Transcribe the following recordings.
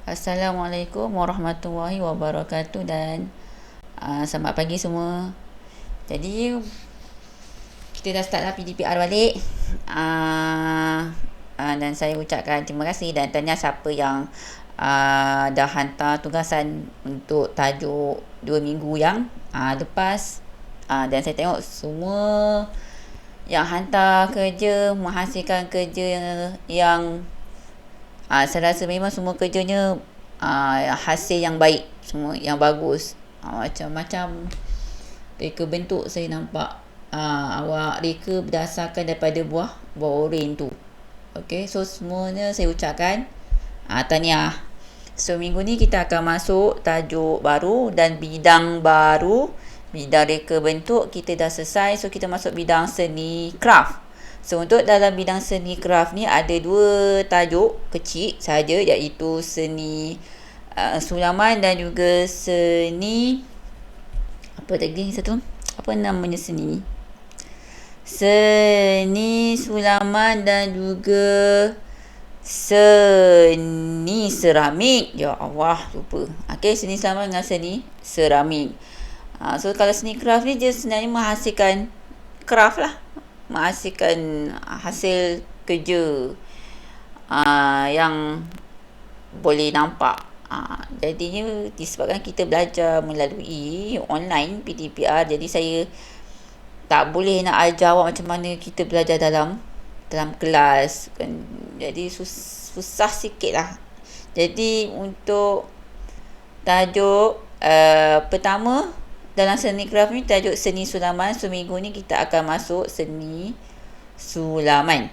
Assalamualaikum warahmatullahi wabarakatuh dan selamat pagi semua. Jadi kita dah start lah PDPR balik. Dan saya ucapkan terima kasih dan tanya siapa yang dah hantar tugasan untuk tajuk 2 minggu yang lepas. Dan saya tengok semua yang hantar kerja menghasilkan kerja yang saya rasa memang semua kerjanya hasil yang baik, semua yang bagus. Macam-macam reka bentuk saya nampak awak reka berdasarkan daripada buah oren tu. Okey, so semuanya saya ucapkan tahniah. So minggu ni kita akan masuk tajuk baru dan bidang baru. Bidang reka bentuk kita dah selesai, so kita masuk bidang seni craft. So untuk dalam bidang seni craft ni ada dua tajuk kecil saja, iaitu seni sulaman dan juga seni apa tadi satu? Apa namanya seni? Seni sulaman dan juga seni seramik. Ya Allah, lupa. Okey, seni sulaman dengan seni seramik. So kalau seni craft ni dia sebenarnya menghasilkan craft lah, menghasilkan hasil kerja yang boleh nampak. Jadinya disebabkan kita belajar melalui online PDPR, jadi saya tak boleh nak ajar awak macam mana kita belajar dalam kelas kan. Jadi susah sikit lah. Jadi untuk tajuk pertama dalam seni craft ni tajuk seni sulaman. So minggu ni kita akan masuk seni sulaman.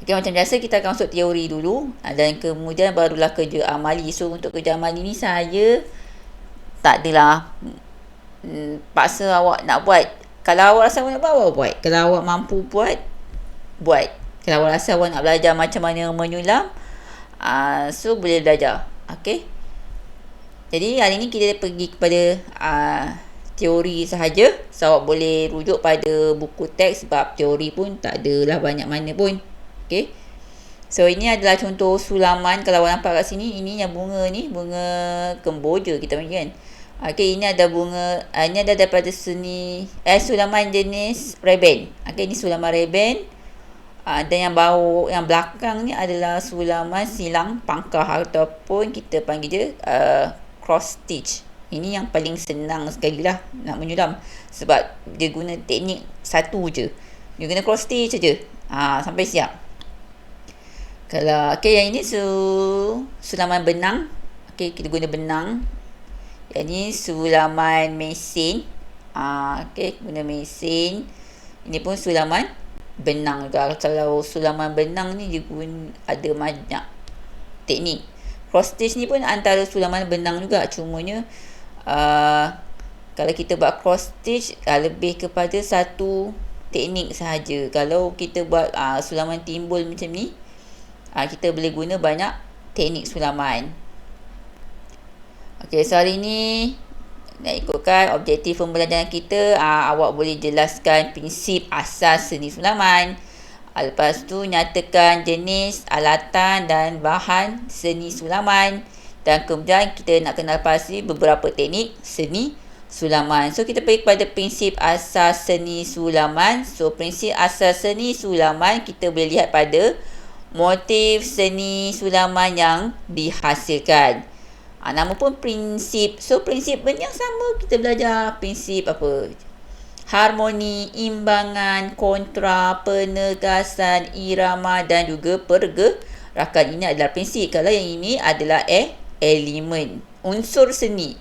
Okay, macam biasa kita akan masuk teori dulu dan kemudian barulah kerja amali. So untuk kerja amali ni saya tak adalah paksa awak nak buat. Kalau awak rasa awak nak buat, awak buat. Kalau awak mampu buat. Kalau awak rasa awak nak belajar macam mana menyulam, so boleh belajar. Okay. Jadi hari ni kita pergi kepada teori sahaja. So awak boleh rujuk pada buku teks sebab teori pun tak adalah banyak mana pun. Okay. So ini adalah contoh sulaman. Kalau awak nampak kat sini, ini yang bunga ni, bunga kemboja kita panggil kan. Okay, ini ada bunga, ini ada daripada seni sulaman jenis reben. Okay, ini sulaman reben. Dan yang belakang ni adalah sulaman silang pangkah ataupun kita panggil dia cross stitch. Ini yang paling senang sekali lah nak menyulam sebab dia guna teknik satu je. Dia guna cross stitch je. Sampai siap. Kalau yang ini sulaman benang. Kita guna benang. Yang ni sulaman mesin. Guna mesin. Ini pun sulaman benang juga. Kalau sulaman benang ni dia guna ada banyak teknik. Cross stitch ni pun antara sulaman benang juga, cumanya kalau kita buat cross stitch lebih kepada satu teknik sahaja. Kalau kita buat sulaman timbul macam ni, kita boleh guna banyak teknik sulaman. Okey, so hari ni nak ikutkan objektif pembelajaran kita. Awak boleh jelaskan prinsip asas seni sulaman. Lepas tu nyatakan jenis, alatan dan bahan seni sulaman. Dan kemudian kita nak kenal pasti beberapa teknik seni sulaman. So kita pergi kepada prinsip asas seni sulaman. So prinsip asas seni sulaman kita boleh lihat pada motif seni sulaman yang dihasilkan. Nama pun prinsip. So prinsip benda yang sama. Kita belajar prinsip apa? Harmoni, imbangan, kontra, penegasan, irama dan juga pergerakan. Ini adalah prinsip. Kalau yang ini adalah elemen, unsur seni.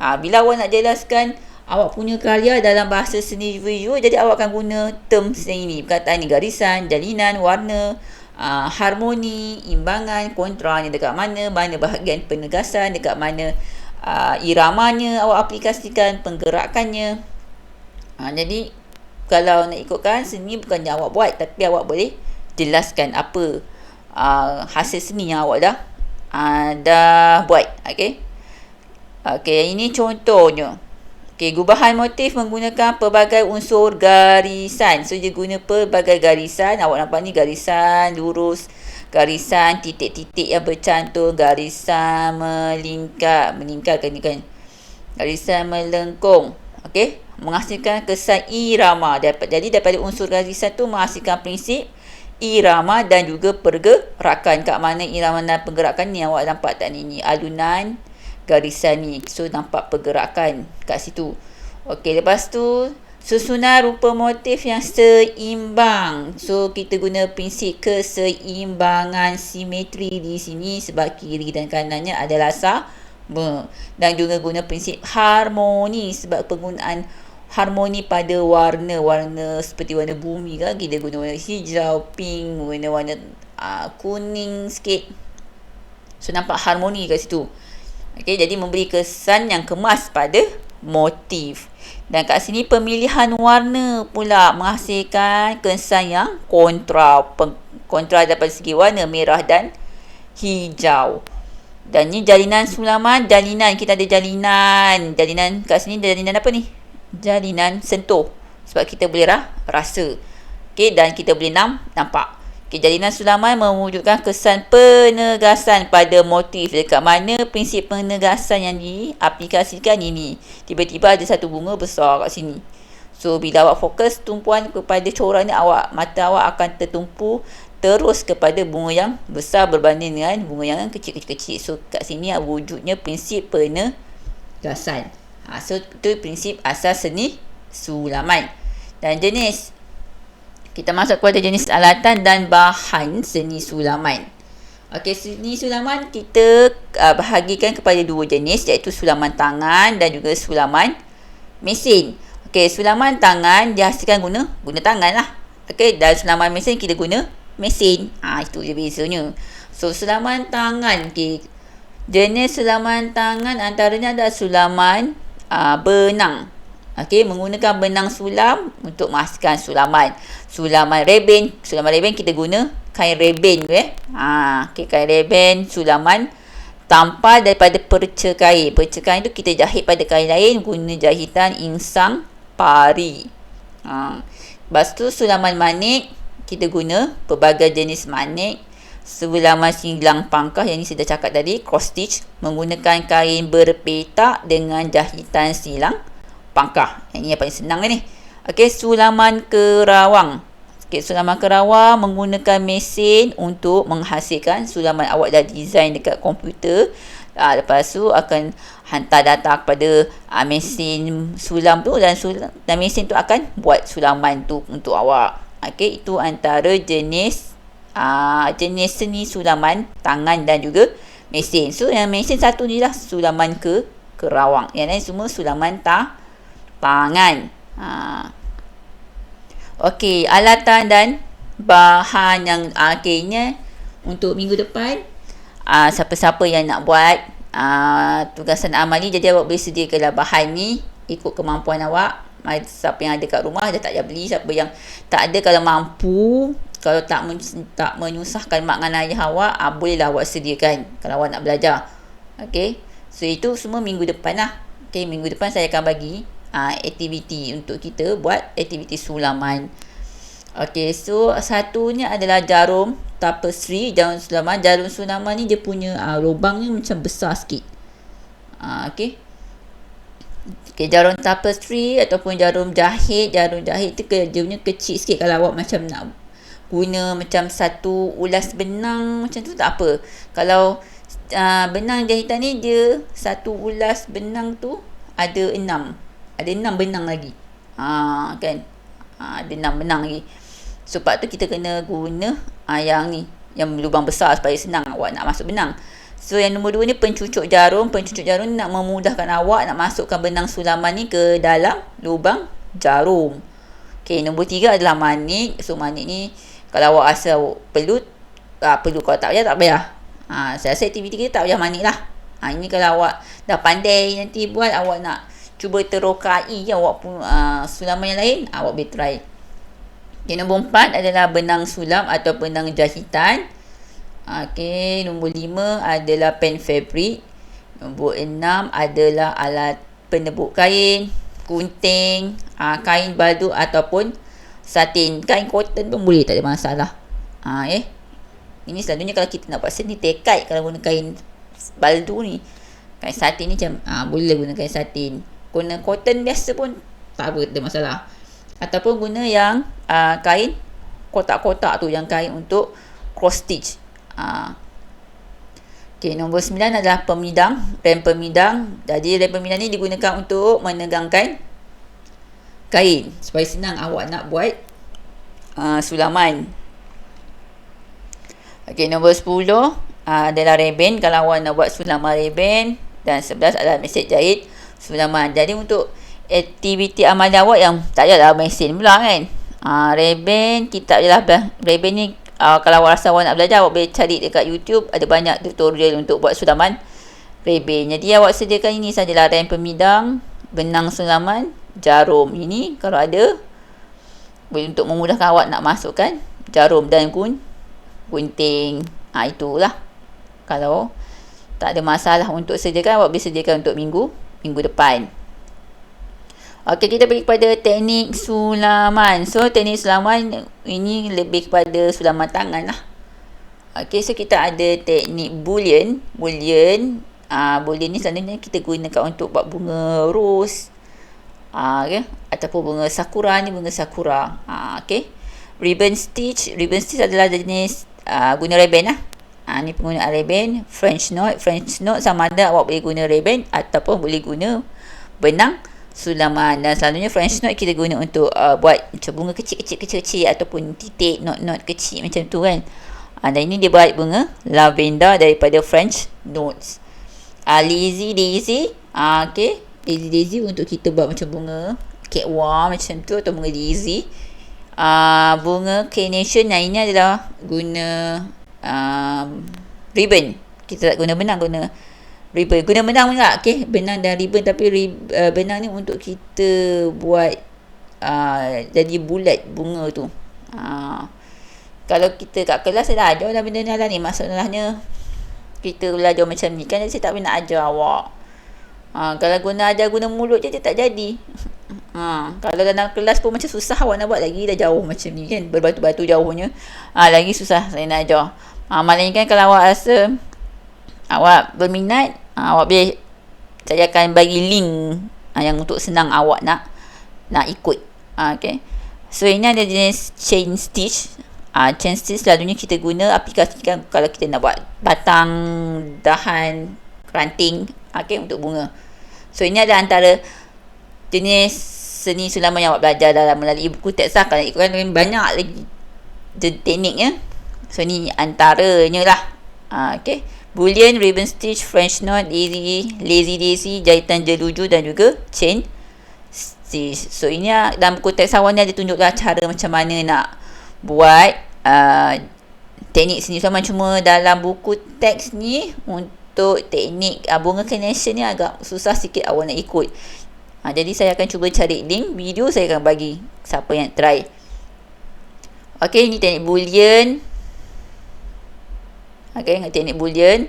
Bila awak nak jelaskan awak punya karya dalam bahasa seni visual, jadi awak akan guna term seni ini. Perkataan ni garisan, jalinan, warna, harmoni, imbangan, kontra ni dekat mana bahagian penegasan, dekat mana iramanya awak aplikasikan, penggerakannya. Jadi kalau nak ikutkan seni bukannya awak buat, tapi awak boleh jelaskan apa hasil seni yang awak dah buat. Ini contohnya. Gubahan motif menggunakan pelbagai unsur garisan. So dia guna pelbagai garisan. Awak nampak ni garisan lurus, garisan titik-titik yang bercantum, garisan melingkar kan, garisan melengkung. Okey, menghasilkan kesan irama. Jadi daripada unsur garisan tu menghasilkan prinsip irama dan juga pergerakan. Kat mana irama dan pergerakan ni awak nampak tak ni alunan garisan ni. So nampak pergerakan kat situ. Okey, lepas tu susunan rupa motif yang seimbang. So kita guna prinsip keseimbangan simetri di sini sebab kiri dan kanannya adalah sama. Dan juga guna prinsip harmoni sebab penggunaan harmoni pada warna seperti warna bumi kan, kita guna warna hijau, pink, warna kuning sikit. So nampak harmoni kat situ. Okey, jadi memberi kesan yang kemas pada motif. Dan kat sini pemilihan warna pula menghasilkan kesan yang kontra daripada segi warna merah dan hijau. Dan ni jalinan sulaman, kita ada jalinan kat sini, jalinan apa ni? Jalinan sentuh sebab kita boleh rasa. Okey, dan kita boleh nampak. Okey, jalinan sulaman mewujudkan kesan penegasan pada motif. Dekat mana prinsip penegasan yang diaplikasikan ini? Tiba-tiba ada satu bunga besar kat sini. So bila awak fokus tumpuan kepada corak ni, mata awak akan tertumpu terus kepada bunga yang besar berbanding dengan bunga yang kecil-kecil. So kat sini wujudnya prinsip penegasan. So itu prinsip asas seni sulaman. Dan jenis, kita masuk kepada jenis alatan dan bahan seni sulaman. Okey, seni sulaman kita bahagikan kepada dua jenis, iaitu sulaman tangan dan juga sulaman mesin. Okey, sulaman tangan dihasilkan guna tangan lah. Okey, dan sulaman mesin kita guna mesin. Itu je bezanya. So sulaman tangan, okey, jenis sulaman tangan antaranya ada sulaman benang. Okey, menggunakan benang sulam untuk menghasilkan sulaman. Sulaman reben kita guna kain reben tu okey, kain reben sulaman tanpa daripada perca kain. Perca kain tu kita jahit pada kain lain guna jahitan insang pari. Lepas tu sulaman manik kita guna pelbagai jenis manik. Sulaman singlang pangkah, yang ni saya dah cakap tadi, cross stitch, menggunakan kain berpetak dengan jahitan silang pangkah. Yang ni yang paling senang ni. Okey, sulaman kerawang. Okey, sulaman kerawang menggunakan mesin untuk menghasilkan sulaman. Awak dah design dekat komputer. Lepas tu akan hantar data kepada mesin sulam tu, dan mesin tu akan buat sulaman tu untuk awak. Okey, itu antara jenis seni sulaman tangan dan juga mesin. So yang mesin satu ni lah sulaman kerawang. Yang lain semua sulaman tangan. Okey, alatan dan bahan yang akhirnya untuk minggu depan, siapa-siapa yang nak buat tugasan amali, jadi awak boleh sediakanlah bahan ni ikut kemampuan awak. Siapa yang ada kat rumah dia tak payah beli. Siapa yang tak ada, kalau mampu, kalau tak menyusahkan mak dengan ayah awak, bolehlah awak sediakan kalau awak nak belajar. Okey, so itu semua minggu depan lah. Okey, minggu depan saya akan bagi aktiviti untuk kita buat aktiviti sulaman. Okey, so satunya adalah jarum tapestry. Jarum sulaman ni dia punya lubang ni macam besar sikit. Okey, jarum tapestry ataupun jarum jahit tu dia punya kecil sikit. Kalau awak macam nak guna macam satu ulas benang macam tu tak apa. Kalau benang jahitan ni, dia satu ulas benang tu ada 6 benang lagi. Kan? Ada 6 benang lagi. Sebab tu kita kena guna yang ni, yang lubang besar supaya senang awak nak masuk benang. So yang nombor 2 ni pencucuk jarum. Pencucuk jarum ni nak memudahkan awak nak masukkan benang sulaman ni ke dalam lubang jarum. Okey, nombor 3 adalah manik. So manik ni kalau awak rasa perlu, kalau tak payah tak payah. Saya rasa aktiviti kita tak payah manik lah. Ini kalau awak dah pandai nanti buat, awak nak cuba terokai awak pun sulaman yang lain, awak boleh try. Okay, nombor 4 adalah benang sulam atau benang jahitan. Okey, nombor 5 adalah pen fabric. Nombor 6 adalah alat penebuk kain, gunting, kain balduk ataupun satin. Kain cotton pun boleh, tak ada masalah. Ini selalunya kalau kita nak buat seni tekad, kalau guna kain baldu ni, kain satin ni macam boleh guna kain satin. Guna cotton biasa pun tak ada masalah. Ataupun guna yang kain kotak-kotak tu, yang kain untuk cross stitch. Okay, nombor 9 adalah pemidang, rem pemidang. Jadi rem pemidang ni digunakan untuk menegangkan kain supaya senang awak nak buat sulaman. Okey, nombor 10 adalah reben. Kalau awak nak buat sulaman reben. Dan 11 adalah mesin jahit sulaman. Jadi untuk aktiviti amali awak yang tak payahlah mesin pula kan. Reben, kita adalah reben ni, kalau awak rasa awak nak belajar, awak boleh cari dekat YouTube. Ada banyak tutorial untuk buat sulaman reben. Jadi awak sediakan ini sajalah: rem pemidang, benang sulaman, jarum. Ini kalau ada, boleh untuk memudahkan awak nak masukkan jarum dan gunting. Itulah. Kalau tak ada masalah untuk sediakan, awak boleh sediakan untuk minggu depan. Okey, kita pergi kepada teknik sulaman. So teknik sulaman ini lebih kepada sulaman tangan lah. Okey, so kita ada teknik bullion. Bullion ni selalunya kita gunakan untuk buat bunga rose, okay? Ataupun bunga sakura. Ni bunga sakura. Okay. Ribbon stitch adalah jenis guna reben lah. Ni penggunaan reben. French knot sama ada awak boleh guna reben ataupun boleh guna benang sulaman. Dan selalunya French knot kita guna untuk buat macam bunga kecil ataupun titik knot kecil macam tu kan. Dan ini dia buat bunga lavender daripada French knots. Lazy daisy, okay, lazy daisy untuk kita buat macam bunga cakewalk macam tu, atau bunga daisy. Bunga carnation yang ini adalah guna ribbon. Kita tak guna benang, guna ribbon. Guna benang pula, okay, benang dan ribbon. Tapi benang ni untuk kita buat jadi bulat bunga tu. Kalau kita kat kelas saya dah ajar dah benda ni lah ni. Masalahnya kita belajar macam ni kan, saya tak pernah ajar awak. Kalau guna mulut je, dia tak jadi. Kalau dalam kelas pun macam susah awak nak buat, lagi dah jauh macam ni kan, berbatu-batu jauhnya. Lagi susah saya nak ajar. Malahnya kan kalau awak rasa awak berminat, awak boleh saya akan bagi link yang untuk senang awak nak ikut. Okay. So ini ada jenis chain stitch. Chain stitch selalunya kita guna aplikasikan kalau kita nak buat batang, dahan, ranting, okay, untuk bunga. So ini ada antara jenis seni sulaman yang awak belajar dalam melalui buku teks lah. Kalau ikutkan banyak lagi tekniknya. So ni antaranya lah. Okay. Bullion, ribbon stitch, French knot, lazy daisy, jahitan jeruju dan juga chain stitch. So ini dalam buku teks awak ni ada tunjuklah cara macam mana nak buat teknik seni sulaman. Cuma dalam buku teks ni untuk teknik bunga carnation ni agak susah sikit awak nak ikut. Jadi saya akan cuba cari link video, saya akan bagi siapa yang try. Okey, ini teknik bullion. Okey, teknik bullion.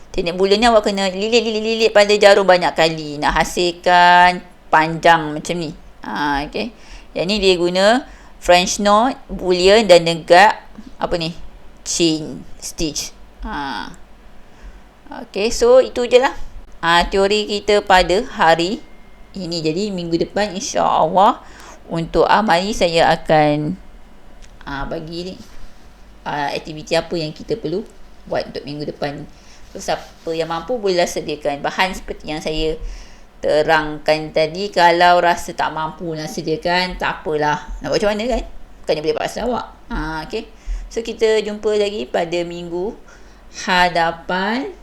Teknik bullion ni awak kena lilit pada jarum banyak kali nak hasilkan panjang macam ni. Okey. Yang ni dia guna French knot, bullion dan juga apa ni? Chain stitch. Okey, so itu je lah teori kita pada hari ini. Jadi minggu depan insya-Allah untuk amali saya akan bagi aktiviti apa yang kita perlu buat untuk minggu depan. So siapa yang mampu bolehlah sediakan bahan seperti yang saya terangkan tadi. Kalau rasa tak mampu nak sediakan, tak apalah, nak buat macam mana kan, bukannya boleh paksa awak. Okay. So kita jumpa lagi pada minggu hadapan.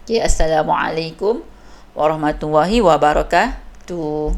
Okay, Assalamualaikum warahmatullahi wabarakatuh.